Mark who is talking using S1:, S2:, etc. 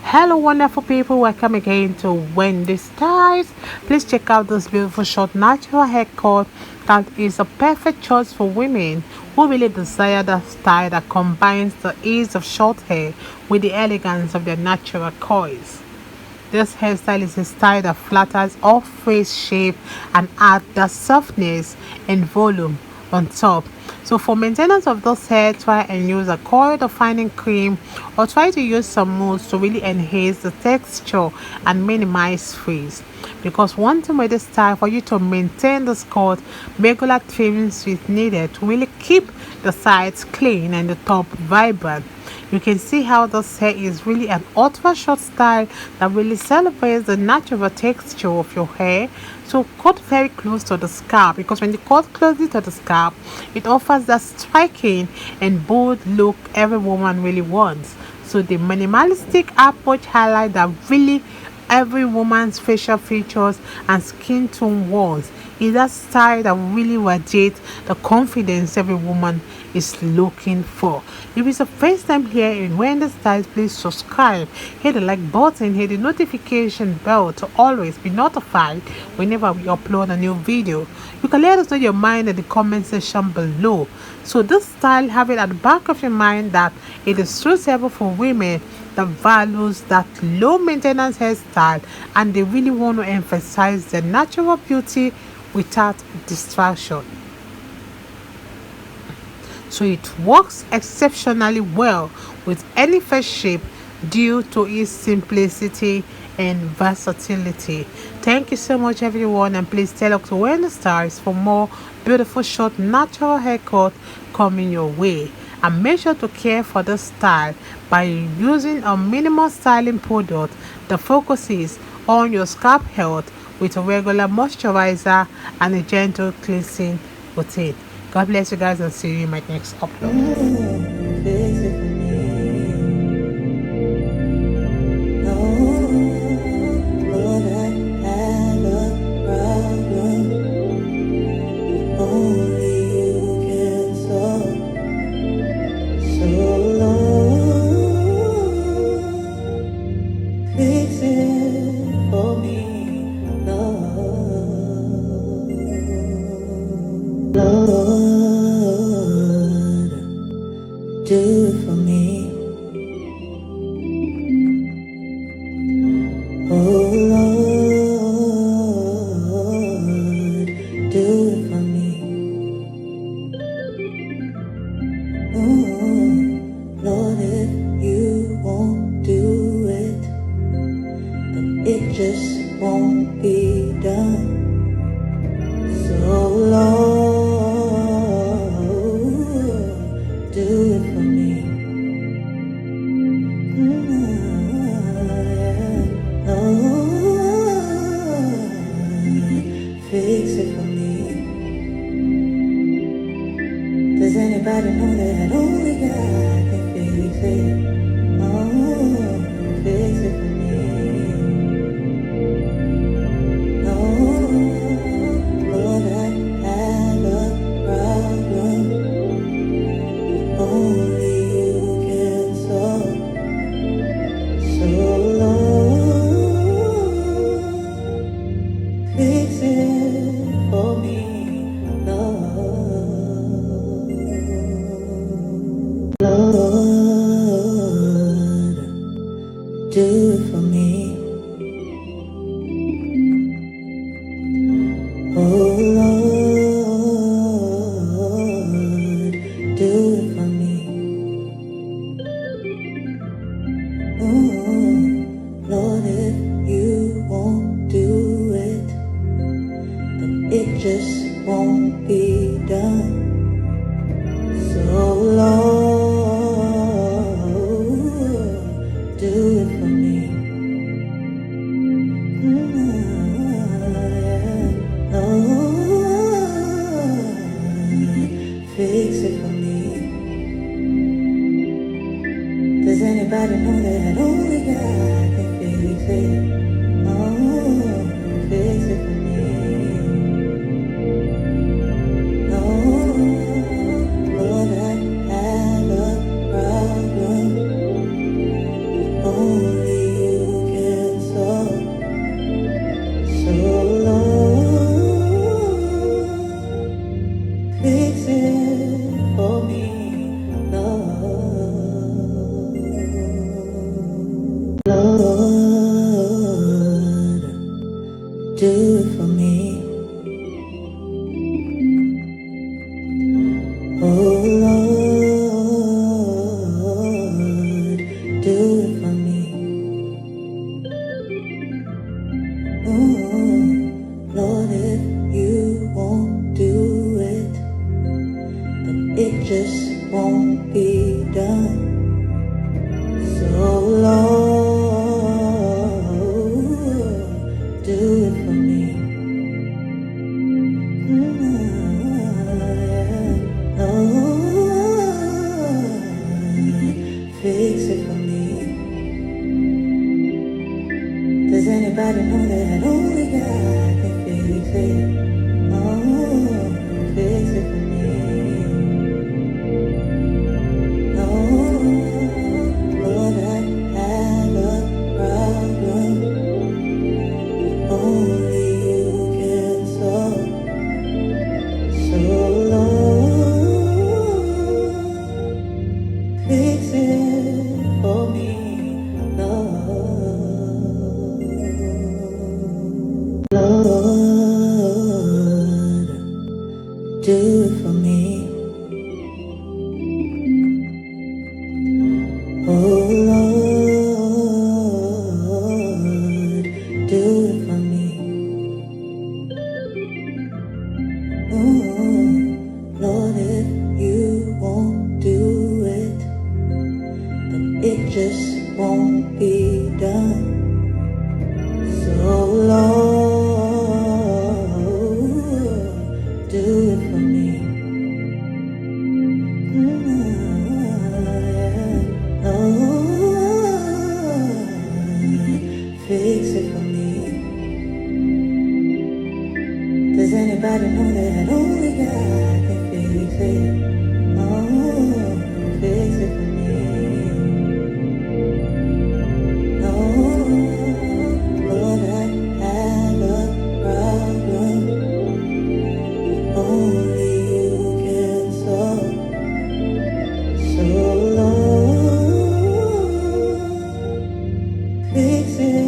S1: Hello, wonderful people. Welcome again to Wendy Styles. Please check out this beautiful short natural haircut that is a perfect choice for women who really desire that style that combines the ease of short hair with the elegance of their natural coils. This hairstyle is a style that flatters all face shape and adds the softness and volume on top. So for maintenance of this hair, try and use a coil defining cream or try to use some mousse to really enhance the texture and minimize frizz. Because one thing with this style, for you to maintain the cut, regular trimmings is needed to really keep the sides clean and the top vibrant. You can see how this hair is really an ultra short style that really celebrates the natural texture of your hair. So cut very close to the scalp, because when you cut closely to the scalp, it offers that striking and bold look every woman really wants. So the minimalistic approach highlight that really every woman's facial features and skin tone wants. Is that style that really radiates the confidence every woman is looking for. If it's the first time here in Wendy Styles, please subscribe, hit the like button, hit the notification bell to always be notified whenever we upload a new video. You can let us know your mind in the comment section below. So this style, have it at the back of your mind that it is suitable for women that values that low maintenance hairstyle and they really want to emphasize the natural beauty without distraction. So it works exceptionally well with any face shape due to its simplicity and versatility. Thank you so much everyone, and please tell us to Wendy Styles for more beautiful short natural haircut coming your way. And make sure to care for the style by using a minimal styling product that focuses on your scalp health with a regular moisturizer and a gentle cleansing routine. God bless you guys, and see you in my next upload.
S2: Do it for me. Oh Lord, do it for me. Oh Lord, if you won't do it, then it just won't be done. So Lord, do it for me. Fix it for me. Does anybody know that only God can fix it? Oh, fix it for me. Oh, Lord, I have a problem only you can solve. So Lord, fix it for me, Lord. Lord, do it for me. Oh Lord, do it for me. Oh Lord, if you won't do it, then it just won't be done. So Lord, do it for me. Fix it for me. Does anybody know that only God can fix it? Oh, fix it for me. Oh, Lord, I have a problem only anybody know that only God can fix it? Oh, fix it for me. Oh, Lord, I have a problem only you can solve. So Lord, fix it for me, Lord. Lord, do it for me. Oh Lord, do it for me. Oh Lord, if you won't do it, then it just won't be done. So Lord, do it for me. Fix it for me. Does anybody know that only God can fix it? Oh, fix it for me. Oh, Lord, I have a problem only you can solve. So Lord, fix it.